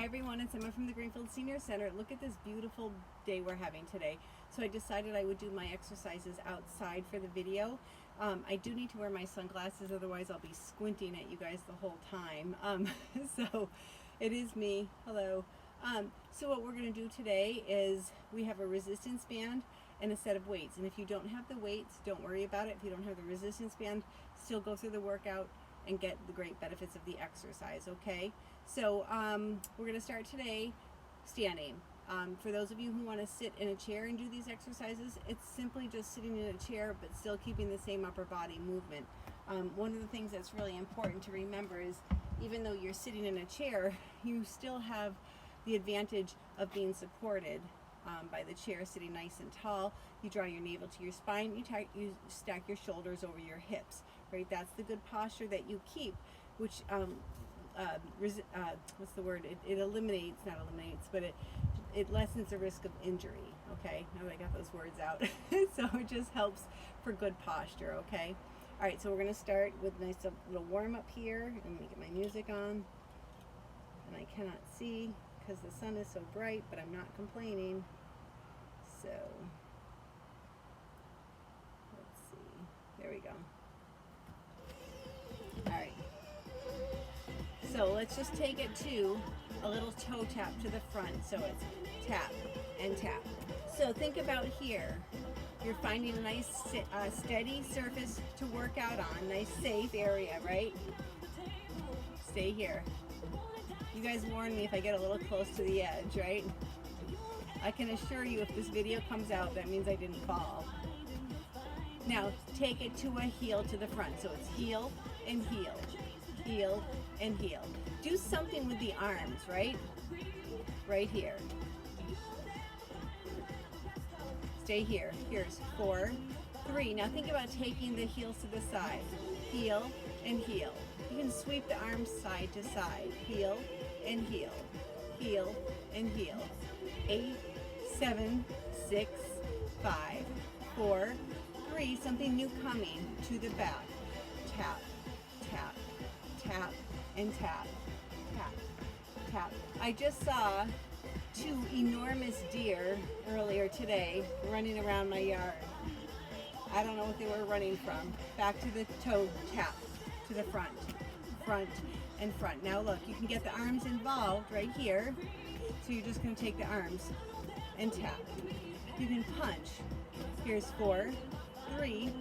Hi everyone, it's Emma from the Greenfield Senior Center. Look at this beautiful day we're having today. So I decided I would do my exercises outside for the video. I do need to wear my sunglasses, otherwise I'll be squinting at you guys the whole time. So it is me. Hello. So what we're going to do today is we have a resistance band and a set of weights. And if you don't have the weights, don't worry about it. If you don't have the resistance band, still go through the workout and get the great benefits of the exercise, okay? So we're going to start today standing. For those of you who want to sit in a chair and do these exercises, it's simply just sitting in a chair but still keeping the same upper body movement. One of the things that's really important to remember is even though you're sitting in a chair, you still have the advantage of being supported by the chair, sitting nice and tall. You draw your navel to your spine, you stack your shoulders over your hips, right? That's the good posture that you keep, which what's the word? It eliminates, not eliminates, but it lessens the risk of injury, okay? Now that I got those words out. So it just helps for good posture, okay? All right, so we're gonna start with a nice little warm up here. Let me get my music on. And I cannot see because the sun is so bright, but I'm not complaining. So, let's see, there we go. All right, so let's just take it to a little toe tap to the front. So it's tap and tap. So think about here. You're finding a nice steady surface to work out on, nice safe area, right? Stay here. You guys warn me if I get a little close to the edge, right? I can assure you if this video comes out, that means I didn't fall. Now, take it to a heel to the front. So it's heel and heel, heel and heel. Do something with the arms, right? Right here. Stay here. Here's 4, 3. Now think about taking the heels to the side. Heel and heel. You can sweep the arms side to side. Heel and heel, heel and heel. 8, 7, 6, 5, 4, 3. Something new coming to the back. Tap, tap, tap, and tap, tap, tap. I just saw 2 enormous deer earlier today running around my yard. I don't know what they were running from. Back to the toe tap, to the front, front, and front. Now look, you can get the arms involved right here. So you're just going to take the arms and tap. You can punch. Here's 4, 3,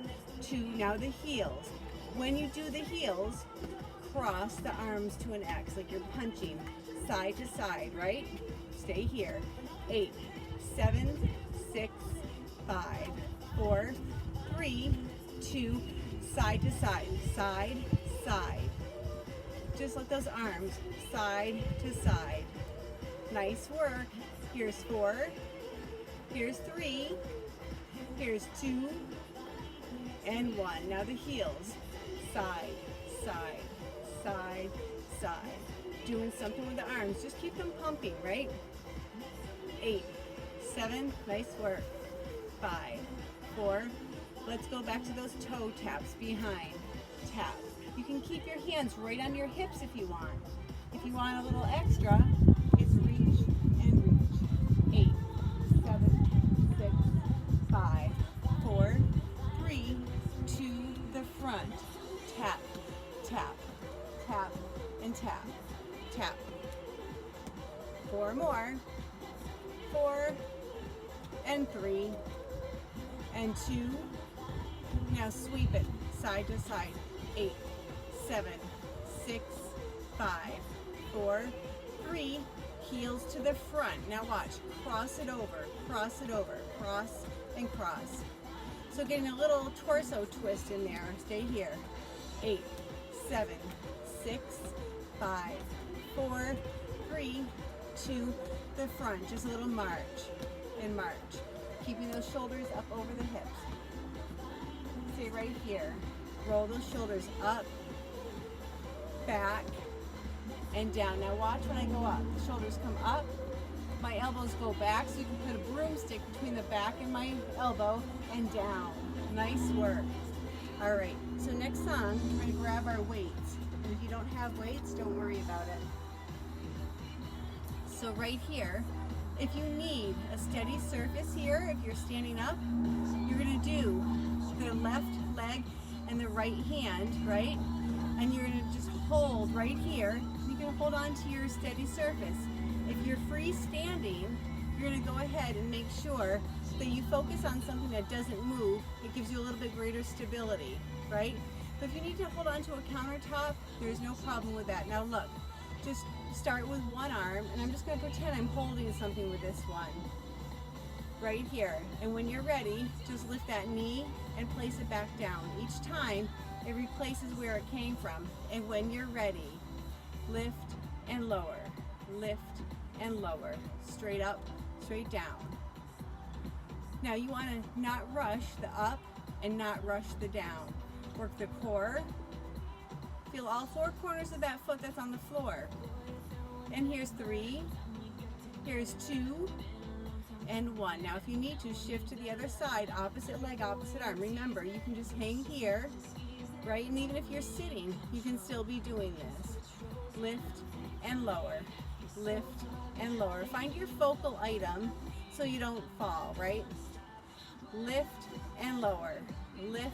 2. Now the heels. When you do the heels, cross the arms to an X, like you're punching side to side, right? Stay here. 8, 7, 6, 5, 4, 3, 2, side to side, side, side. Just let those arms side to side. Nice work. Here's 4, here's 3, here's 2, and 1. Now the heels. Side, side, side, side. Doing something with the arms. Just keep them pumping, right? 8, 7, nice work. 5, 4, let's go back to those toe taps behind. Tap. You can keep your hands right on your hips if you want. If you want a little extra, it's reach and reach. 8, 7, 6, 5, 4, 3, to the front. Tap, tap, tap, and tap, tap. 4 more. 4 and 3 and 2. Now sweep it side to side. 8, 7, 6, 5, 4, 3. Heels to the front. Now watch. Cross it over, cross it over, cross and cross. So getting a little torso twist in there. Stay here. 8, 7, 6, 5, 4, 3, to the front. Just a little march and march. Keeping those shoulders up over the hips. Stay right here. Roll those shoulders up, back, and down. Now watch when I go up. The shoulders come up, my elbows go back, so you can put a broomstick between the back and my elbow and down. Nice work. All right, so next song, we're going to grab our weights. And if you don't have weights, don't worry about it. So right here, if you need a steady surface here, if you're standing up, you're gonna do the left leg and the right hand, right? And you're gonna just hold right here. You can hold on to your steady surface. If you're freestanding, you're gonna go ahead and make sure that you focus on something that doesn't move. It gives you a little bit greater stability, right? But if you need to hold on to a countertop, there's no problem with that. Now look, just start with one arm, and I'm just gonna pretend I'm holding something with this one, right here. And when you're ready, just lift that knee and place it back down. Each time, it replaces where it came from. And when you're ready, lift and lower, lift and lower, straight up, straight down. Now you want to not rush the up and not rush the down. Work the core. Feel all four corners of that foot that's on the floor. And here's 3, here's 2, and 1. Now if you need to, shift to the other side, opposite leg, opposite arm. Remember, you can just hang here, right? And even if you're sitting, you can still be doing this. Lift and lower, lift and lower. Find your focal item so you don't fall, right? Lift and lower, lift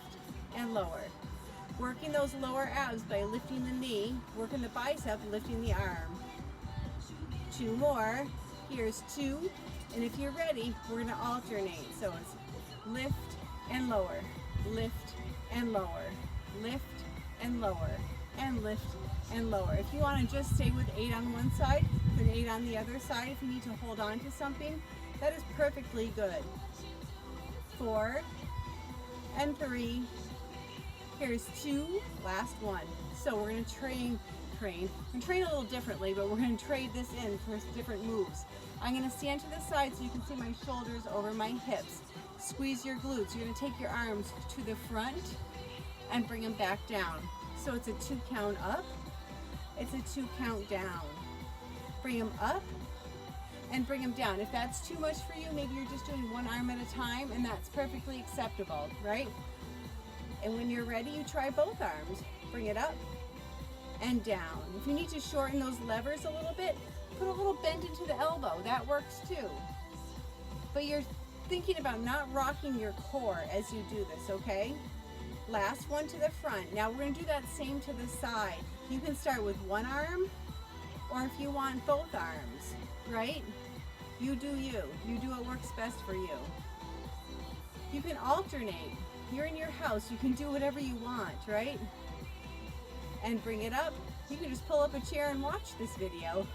and lower. Working those lower abs by lifting the knee, working the bicep, lifting the arm. 2 more, here's 2, and if you're ready, we're gonna alternate. So it's lift and lower, lift and lower, lift and lower, and lift and lower. If you wanna just stay with 8 on one side, then 8 on the other side. If you need to hold on to something, that is perfectly good. 4 and 3, here's 2, last one. So we're gonna train and train a little differently, but we're going to trade this in for different moves. I'm going to stand to the side so you can see my shoulders over my hips. Squeeze your glutes. You're going to take your arms to the front and bring them back down. So it's a 2 count up, it's a 2 count down. Bring them up and bring them down. If that's too much for you, maybe you're just doing one arm at a time, and that's perfectly acceptable, right? And when you're ready, you try both arms. Bring it up and down. If you need to shorten those levers a little bit, put a little bend into the elbow. That works too. But you're thinking about not rocking your core as you do this, okay? Last one to the front. Now we're going to do that same to the side. You can start with one arm, or if you want both arms, right? You do you. You do what works best for you. You can alternate. You're in your house. You can do whatever you want, right? And bring it up. You can just pull up a chair and watch this video.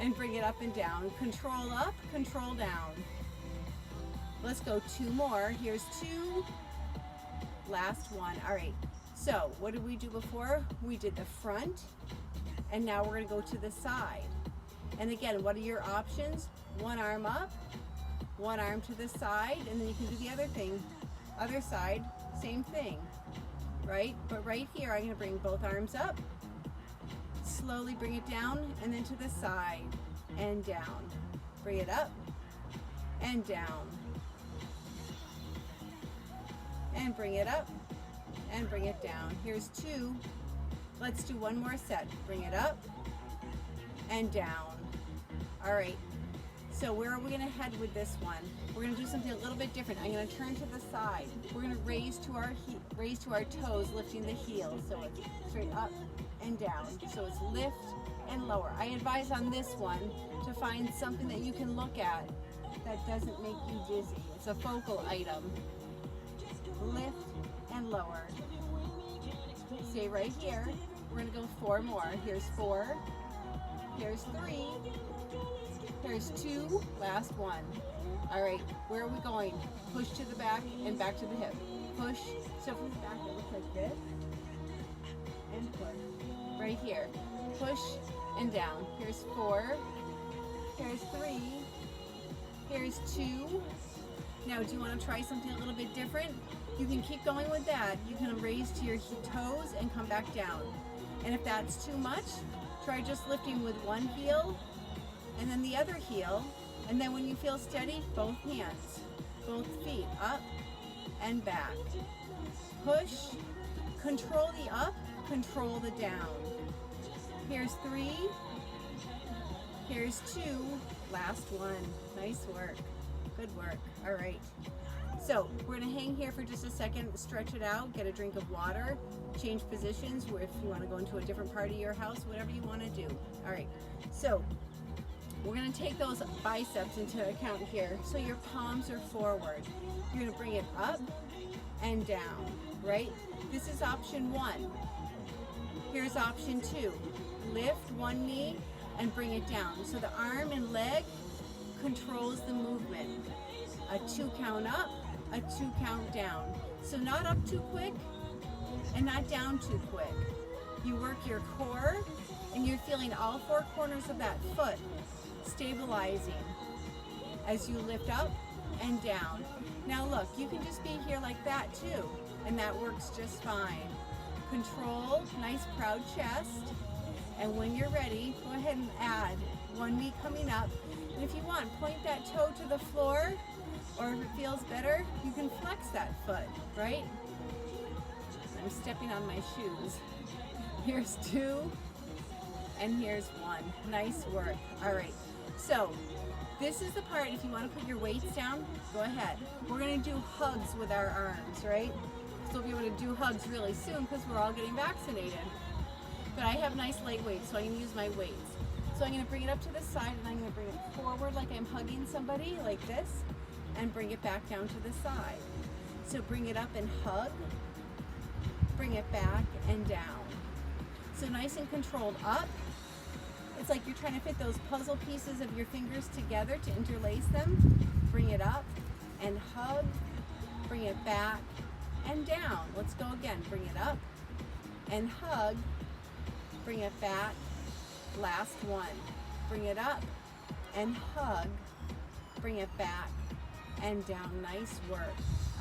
And bring it up and down. Control up, control down. Let's go 2 more. Here's 2. Last one. All right. So what did we do before? We did the front, and now we're going to go to the side. And again, what are your options? One arm up, one arm to the side, and then you can do the other thing. Other side, same thing. Right? But right here, I'm going to bring both arms up, slowly bring it down, and then to the side and down. Bring it up and down. And bring it up and bring it down. Here's 2. Let's do one more set. Bring it up and down. All right. So where are we going to head with this one? We're going to do something a little bit different. I'm going to turn to the side. We're going to raise to our toes, lifting the heels. So it's straight up and down. So it's lift and lower. I advise on this one to find something that you can look at that doesn't make you dizzy. It's a focal item. Lift and lower. Stay right here. We're going to go 4 more. Here's 4. Here's 3. Here's 2, last one. All right, where are we going? Push to the back and back to the hip. Push, so from the back it looks like this, and push. Right here, push and down. Here's 4, here's 3, here's 2. Now, do you want to try something a little bit different? You can keep going with that. You can raise to your toes and come back down. And if that's too much, try just lifting with one heel and then the other heel, and then when you feel steady, both hands, both feet up and back. Push, control the up, control the down. Here's 3, Here's 2, last one. Nice work, good work. All right, so we're gonna hang here for just a second, stretch it out, get a drink of water, change positions, or if you wanna go into a different part of your house, whatever you wanna do. All right, so we're gonna take those biceps into account here. So your palms are forward. You're gonna bring it up and down, right? This is option 1. Here's option 2. Lift one knee and bring it down. So the arm and leg controls the movement. A 2 count up, a 2 count down. So not up too quick and not down too quick. You work your core and you're feeling all 4 corners of that foot stabilizing as you lift up and down. Now look, you can just be here like that too, and that works just fine. Control, nice proud chest, and when you're ready, go ahead and add one knee coming up, and if you want, point that toe to the floor, or if it feels better, you can flex that foot, right? I'm stepping on my shoes. Here's 2, and here's 1. Nice work. All right. So this is the part, if you want to put your weights down, go ahead. We're going to do hugs with our arms, right? So we'll be able to do hugs really soon because we're all getting vaccinated. But I have nice light weights, so I'm going to use my weights. So I'm going to bring it up to the side and I'm going to bring it forward like I'm hugging somebody, like this, and bring it back down to the side. So bring it up and hug, bring it back and down. So nice and controlled up. It's like you're trying to fit those puzzle pieces of your fingers together to interlace them. Bring it up and hug, bring it back and down. Let's go again. Bring it up and hug, bring it back. Last one. Bring it up and hug, bring it back and down. Nice work.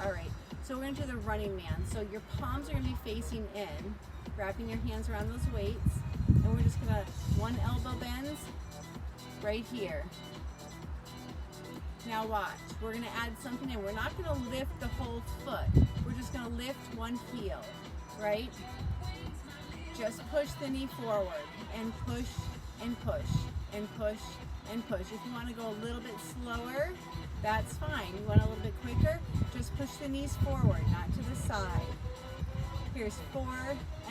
All right, so we're going to do the running man. So your palms are going to be facing in, wrapping your hands around those weights. And we're just gonna, one elbow bends right here. Now watch, we're gonna add something in. We're not gonna lift the whole foot. We're just gonna lift one heel, right? Just push the knee forward and push and push and push and push. If you wanna go a little bit slower, that's fine. You want a little bit quicker, just push the knees forward, not to the side. Here's 4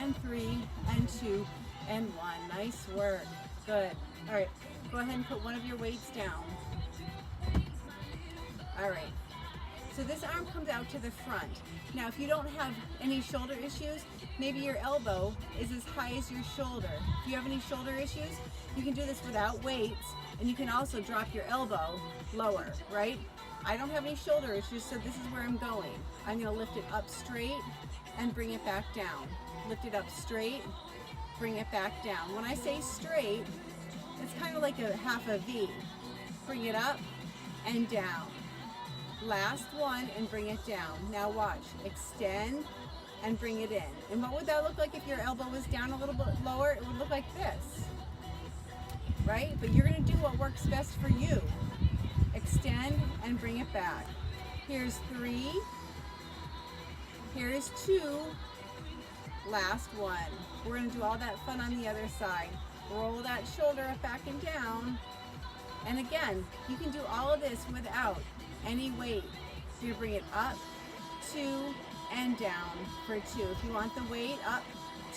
and 3 and 2 and 1. Nice work. Good. All right. Go ahead and put one of your weights down. All right. So this arm comes out to the front. Now, if you don't have any shoulder issues, maybe your elbow is as high as your shoulder. If you have any shoulder issues, you can do this without weights, and you can also drop your elbow lower, right? I don't have any shoulder issues, so this is where I'm going. I'm going to lift it up straight and bring it back down. Lift it up straight, bring it back down. When I say straight, it's kind of like a half a V. Bring it up and down. Last one and bring it down. Now watch, extend and bring it in. And what would that look like if your elbow was down a little bit lower? It would look like this, right? But you're gonna do what works best for you. Extend and bring it back. Here's 3, here's 2, last one. We're gonna do all that fun on the other side. Roll that shoulder up, back and down. And again, you can do all of this without any weight. So you bring it up, 2, and down for 2. If you want the weight, up,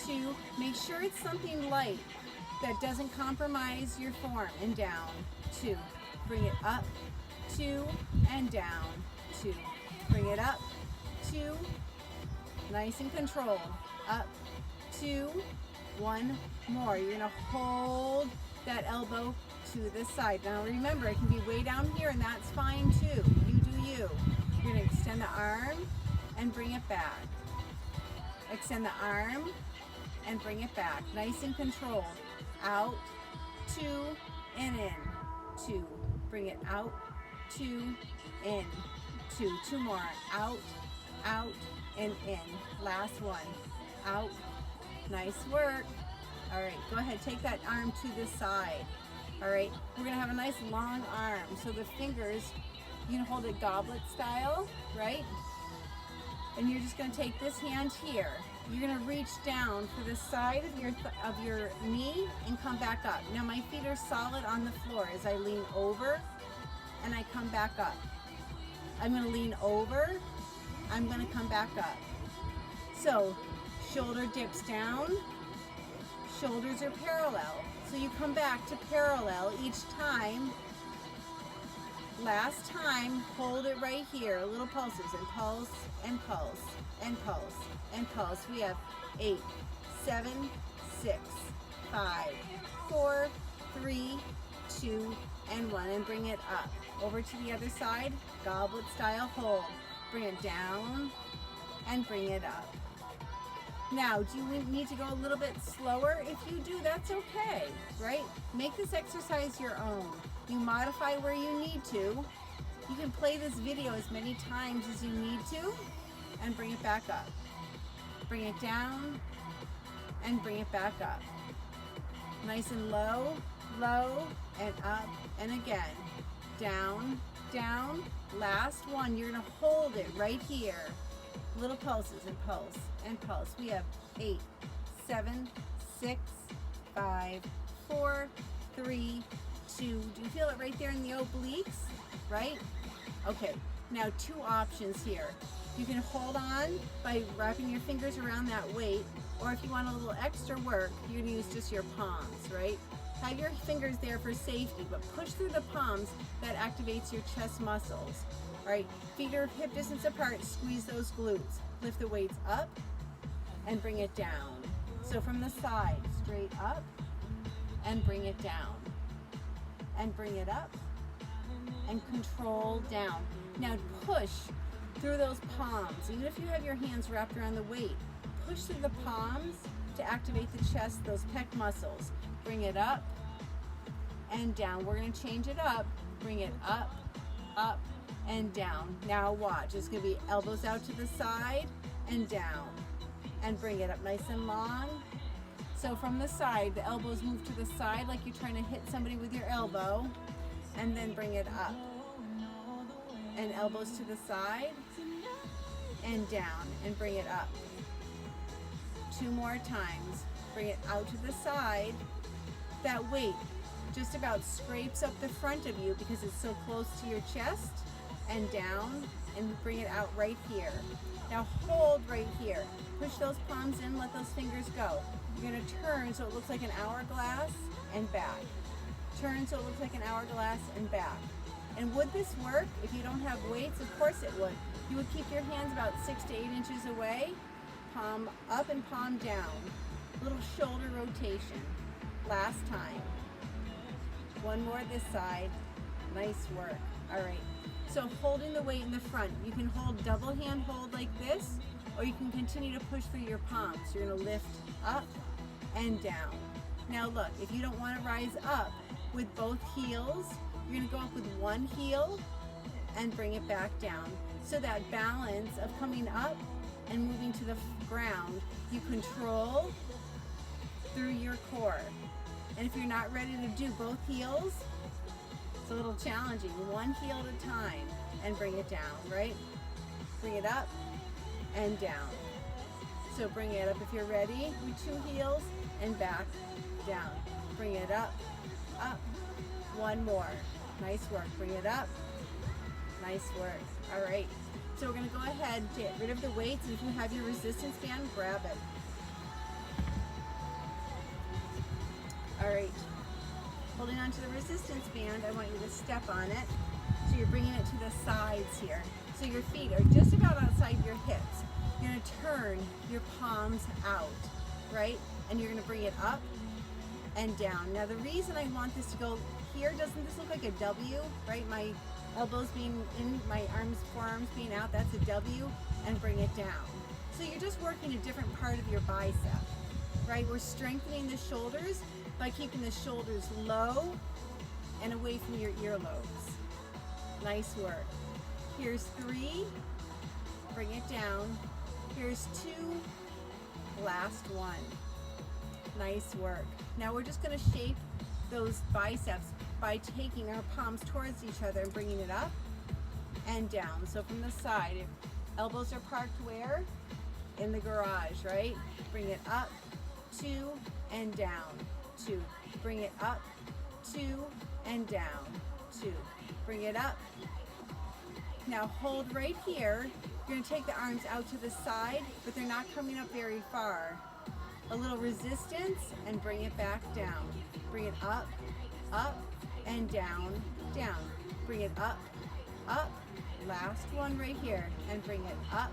2. Make sure it's something light that doesn't compromise your form, and down, 2. Bring it up, 2, and down, 2. Bring it up, 2, nice and controlled, up, 2, 1 more. You're gonna hold that elbow to the side. Now remember, it can be way down here and that's fine too. You do you. You're gonna extend the arm and bring it back. Extend the arm and bring it back. Nice and controlled. Out, 2, and in, 2. Bring it out, 2, in, 2. 2 more. Out, out, and in. Last one. Out. Nice work. All right, go ahead, take that arm to the side. All right, we're gonna have a nice long arm. So the fingers, you can hold it goblet style, right? And you're just gonna take this hand here you're gonna reach down for the side of your knee and come back up. Now my feet are solid on the floor as I lean over and I come back up. I'm gonna lean over, I'm gonna come back up. So shoulder dips down, shoulders are parallel. So you come back to parallel each time. Last time, hold it right here, little pulses, and pulse, and pulse, and pulse, and pulse. We have 8, 7, 6, 5, 4, 3, 2, and 1, and bring it up. Over to the other side, goblet style hold. Bring it down, and bring it up. Now, do you need to go a little bit slower? If you do, that's okay, right? Make this exercise your own. You modify where you need to. You can play this video as many times as you need to and bring it back up. Bring it down and bring it back up. Nice and low, low, and up, and again. Down, down. Last one, you're gonna hold it right here. Little pulses and pulse and pulse. We have 8, 7, 6, 5, 4, 3, 2. Do you feel it right there in the obliques? Right? Okay, now 2 options here. You can hold on by wrapping your fingers around that weight, or if you want a little extra work, you're gonna use just your palms, right? Have your fingers there for safety, but push through the palms. That activates your chest muscles. Right, feet are hip distance apart, squeeze those glutes. Lift the weights up and bring it down. So from the side, straight up and bring it down. And bring it up and control down. Now push through those palms. Even if you have your hands wrapped around the weight, push through the palms to activate the chest, those pec muscles. Bring it up and down. We're gonna change it up. Bring it up, up, and down. Now watch, it's gonna be elbows out to the side and down. And bring it up nice and long. So from the side, the elbows move to the side like you're trying to hit somebody with your elbow. And then bring it up. And elbows to the side and down and bring it up. 2 more times. Bring it out to the side. That weight just about scrapes up the front of you because it's so close to your chest. And down and bring it out right here. Now hold right here. Push those palms in, let those fingers go. You're gonna turn so it looks like an hourglass and back. Turn so it looks like an hourglass and back. And would this work if you don't have weights? Of course it would. You would keep your hands about 6 to 8 inches away, palm up and palm down. Little shoulder rotation. Last time. One more this side. Nice work. All right. So holding the weight in the front, you can hold double hand hold like this, or you can continue to push through your palms. You're gonna lift up and down. Now look, if you don't wanna rise up with both heels, you're gonna go up with one heel and bring it back down. So that balance of coming up and moving to the ground, you control through your core. And if you're not ready to do both heels, it's a little challenging. One heel at a time and bring it down, right? Bring it up and down. So bring it up if you're ready with 2 heels and back, down. Bring it up, up. One more. Nice work. Bring it up. Nice work. All right. So we're going to go ahead, get rid of the weights, and if you have your resistance band, grab it. All right. Holding on to the resistance band, I want you to step on it. So you're bringing it to the sides here. So your feet are just about outside your hips. You're going to turn your palms out, right? And you're going to bring it up and down. Now the reason I want this to go here, doesn't this look like a W, right? My elbows being in, my arms, forearms being out, that's a W, and bring it down. So you're just working a different part of your bicep, right? We're strengthening the shoulders by keeping the shoulders low and away from your earlobes. Nice work. Here's 3, bring it down. Here's 2, last one. Nice work. Now we're just gonna shape those biceps by taking our palms towards each other and bringing it up and down. So from the side, if elbows are parked where? in the garage, right? Bring it up, 2, and down, 2. Bring it up, 2, and down, 2. Bring it up. Now hold right here. You're going to take the arms out to the side, but they're not coming up very far. A little resistance, and bring it back down. Bring it up, and down, down. Bring it up, last one right here, and bring it up.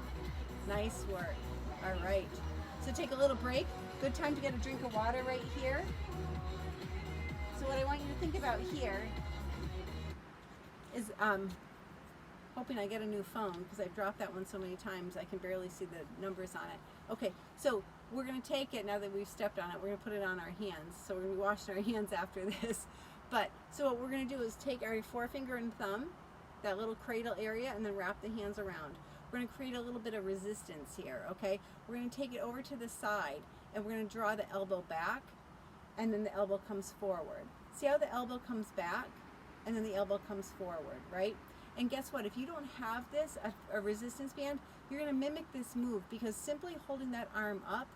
Nice work. All right, so take a little break. Good time to get a drink of water right here. So what I want you to think about here is hoping I get a new phone, because I've dropped that one so many times I can barely see the numbers on it. Okay, so we're going to take it, now that we've stepped on it, we're going to put it on our hands. So we're going to be washing our hands after this. But so what we're going to do is take our forefinger and thumb, that little cradle area, and then wrap the hands around. We're going to create a little bit of resistance here, okay? We're going to take it over to the side, and we're going to draw the elbow back, and then the elbow comes forward. See how the elbow comes back, and then the elbow comes forward, right? And guess what? If you don't have this, a resistance band, you're going to mimic this move, because simply holding that arm up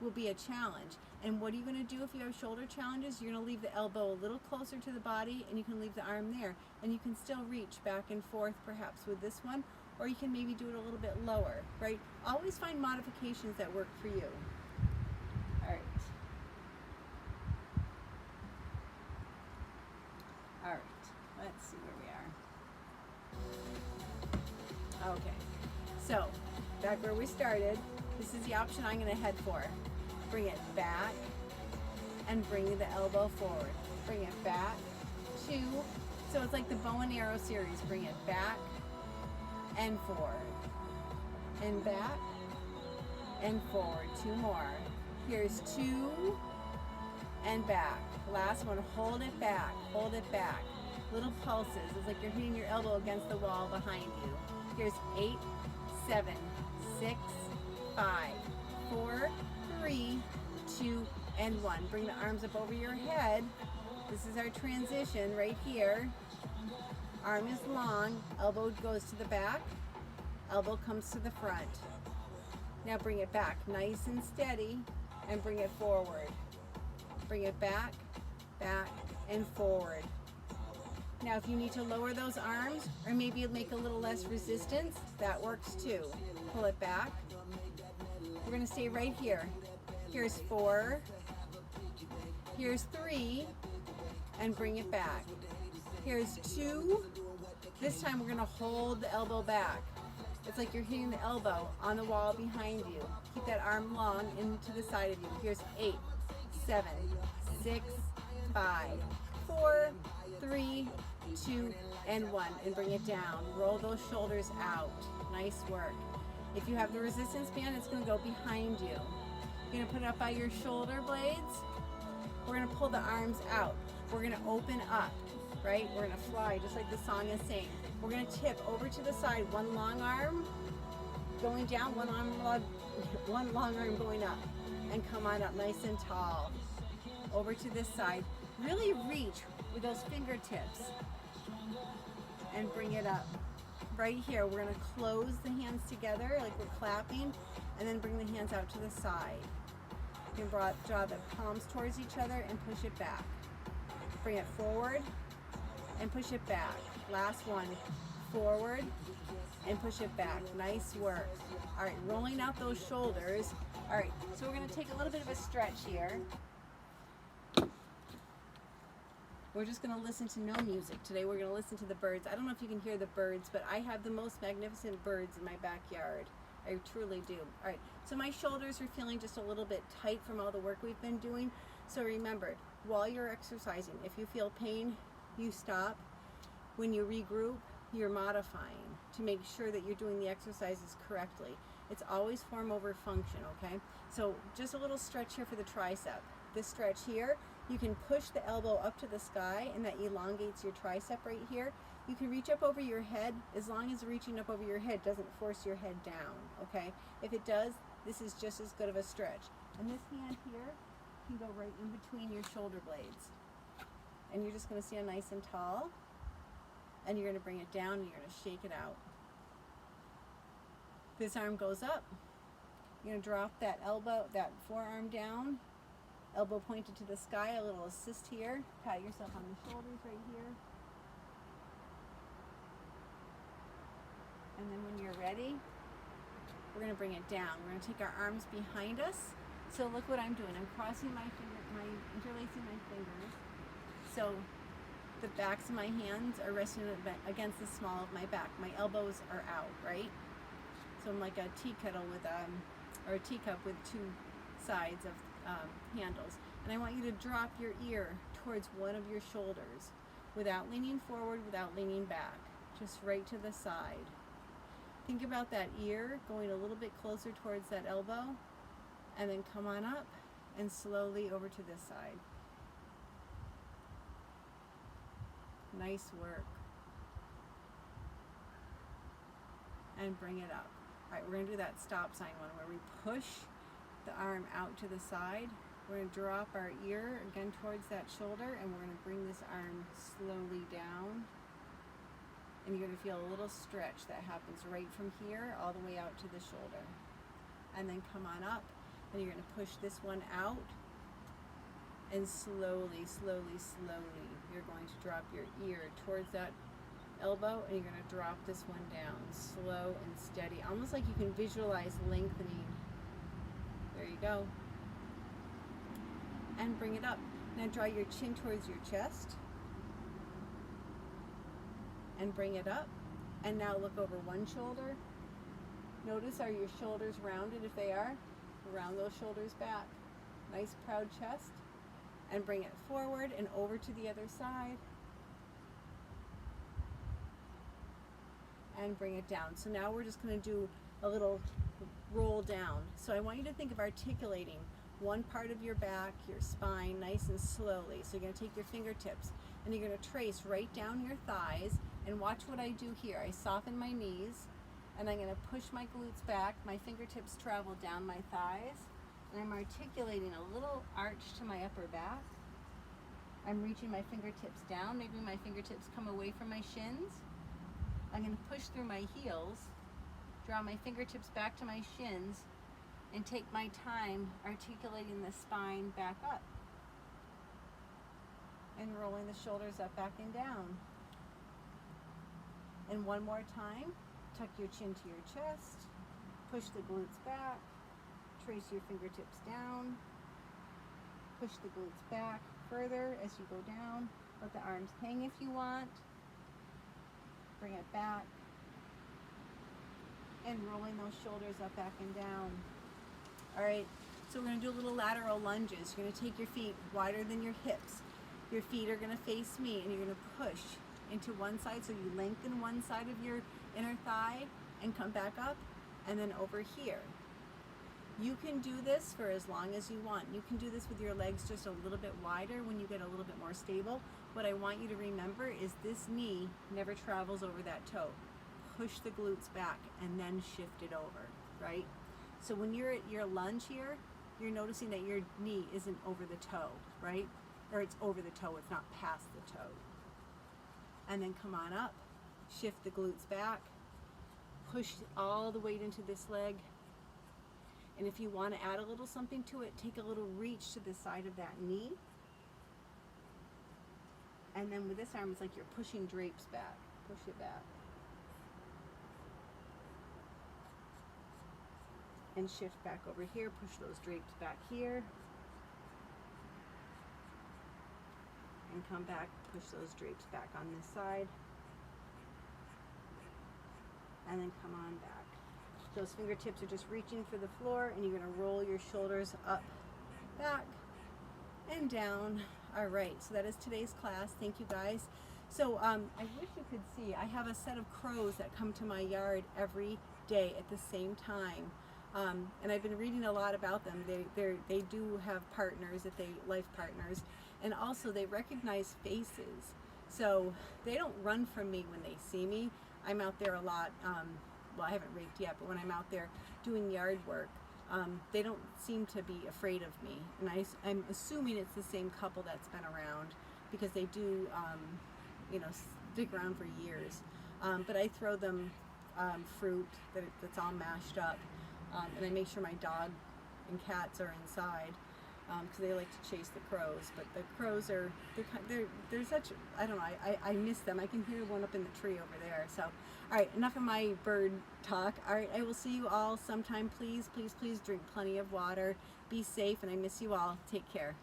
will be a challenge. And what are you going to do if you have shoulder challenges? You're going to leave the elbow a little closer to the body, and you can leave the arm there. And you can still reach back and forth perhaps with this one, or you can maybe do it a little bit lower, right? Always find modifications that work for you. All right. All right, let's see where we are. Okay, so back where we started, this is the option I'm going to head for. Bring it back and bring the elbow forward. Bring it back, 2. So it's like the bow and arrow series. Bring it back and forward. And back and forward. 2 more. Here's 2 and back. Last one, hold it back, hold it back. Little pulses. It's like you're hitting your elbow against the wall behind you. Here's 8, 7, 6, 5, 4, 3, 2, and 1. Bring the arms up over your head. This is our transition right here. Arm is long, elbow goes to the back, elbow comes to the front. Now bring it back nice and steady, and bring it forward. Bring it back, back, and forward. Now if you need to lower those arms, or maybe make a little less resistance, that works too. Pull it back. We're going to stay right here. Here's 4, here's 3, and bring it back. Here's 2. This time we're going to hold the elbow back. It's like you're hitting the elbow on the wall behind you. Keep that arm long into the side of you. Here's 8, 7, 6, 5, 4, 3, 2, and 1. And bring it down. Roll those shoulders out. Nice work. If you have the resistance band, it's going to go behind you. You're going to put it up by your shoulder blades. We're going to pull the arms out. We're going to open up, right? We're going to fly just like the song is saying. We're going to tip over to the side. One long arm going down, one long arm going up. And come on up nice and tall. Over to this side. Really reach with those fingertips. And bring it up. Right here, we're going to close the hands together like we're clapping, and then bring the hands out to the side. You can draw the palms towards each other and push it back. Bring it forward and push it back. Last one, forward and push it back. Nice work. All right, rolling out those shoulders. All right, so we're going to take a little bit of a stretch here. We're just going to listen to no music today. We're going to listen to the birds. I don't know if you can hear the birds, but I have the most magnificent birds in my backyard. I truly do. All right, so my shoulders are feeling just a little bit tight from all the work we've been doing. So remember, while you're exercising, if you feel pain, you stop. When you regroup, you're modifying to make sure that you're doing the exercises correctly. It's always form over function, okay? So just a little stretch here for the tricep. This stretch here, you can push the elbow up to the sky, and that elongates your tricep right here. You can reach up over your head, as long as reaching up over your head doesn't force your head down, okay? If it does, this is just as good of a stretch. And this hand here can go right in between your shoulder blades. And you're just going to stand nice and tall, and you're going to bring it down, and you're going to shake it out. This arm goes up, You're gonna drop that elbow, that forearm down, elbow pointed to the sky, a little assist here. Pat yourself on the shoulders right here. And then when you're ready, we're gonna bring it down. We're gonna take our arms behind us. So look what I'm doing. I'm crossing interlacing my fingers. So the backs of my hands are resting against the small of my back. My elbows are out, right? So I'm like a tea kettle with or a teacup with two sides of handles. And I want you to drop your ear towards one of your shoulders without leaning forward, without leaning back, just right to the side. Think about that ear going a little bit closer towards that elbow, and then come on up and slowly over to this side. Nice work. And bring it up. All right, we're gonna do that stop sign one where we push the arm out to the side. We're gonna drop our ear again towards that shoulder, and we're gonna bring this arm slowly down. And you're gonna feel a little stretch that happens right from here all the way out to the shoulder. And then come on up, and you're gonna push this one out, and slowly, slowly, slowly, you're going to drop your ear towards that elbow, and you're gonna drop this one down, slow and steady, almost like you can visualize lengthening. There you go. And bring it up. Now draw your chin towards your chest, and bring it up. And now look over one shoulder. Notice, are your shoulders rounded? If they are, round those shoulders back. Nice proud chest. And bring it forward and over to the other side. And bring it down. So now we're just going to do a little roll down. So I want you to think of articulating one part of your back, your spine, nice and slowly. So you're going to take your fingertips and you're going to trace right down your thighs, and watch what I do here. I soften my knees, and I'm going to push my glutes back. My fingertips travel down my thighs, and I'm articulating a little arch to my upper back. I'm reaching my fingertips down. Maybe my fingertips come away from my shins. I'm going to push through my heels, draw my fingertips back to my shins, and take my time articulating the spine back up. And rolling the shoulders up, back, and down. And one more time, tuck your chin to your chest, push the glutes back, trace your fingertips down, push the glutes back further as you go down. Let the arms hang if you want. Bring it back. And rolling those shoulders up, back, and down. All right, so we're gonna do a little lateral lunges. You're gonna take your feet wider than your hips. Your feet are gonna face me, and you're gonna push into one side, so you lengthen one side of your inner thigh and come back up, and then over here. You can do this for as long as you want. You can do this with your legs just a little bit wider when you get a little bit more stable. What I want you to remember is this knee never travels over that toe. Push the glutes back and then shift it over, right? So when you're at your lunge here, you're noticing that your knee isn't over the toe, right? Or it's over the toe, it's not past the toe. And then come on up, shift the glutes back, push all the weight into this leg. And if you want to add a little something to it, take a little reach to the side of that knee. And then with this arm, it's like you're pushing drapes back. Push it back. And shift back over here, push those drapes back here. And come back, push those drapes back on this side. And then come on back. Those fingertips are just reaching for the floor, and you're gonna roll your shoulders up, back, and down. All right, so that is today's class. Thank you guys. So I wish you could see, I have a set of crows that come to my yard every day at the same time. And I've been reading a lot about them. They do have partners, life partners, and also they recognize faces. So they don't run from me when they see me. I'm out there a lot. Well, I haven't raked yet, but when I'm out there doing yard work, they don't seem to be afraid of me. And I'm assuming it's the same couple that's been around, because they do, stick around for years. But I throw them fruit that's all mashed up. And I make sure my dog and cats are inside because they like to chase the crows. But the crows are, they're such, I don't know, I miss them. I can hear one up in the tree over there. So, all right, enough of my bird talk. All right, I will see you all sometime. Please, please, please drink plenty of water. Be safe, and I miss you all. Take care.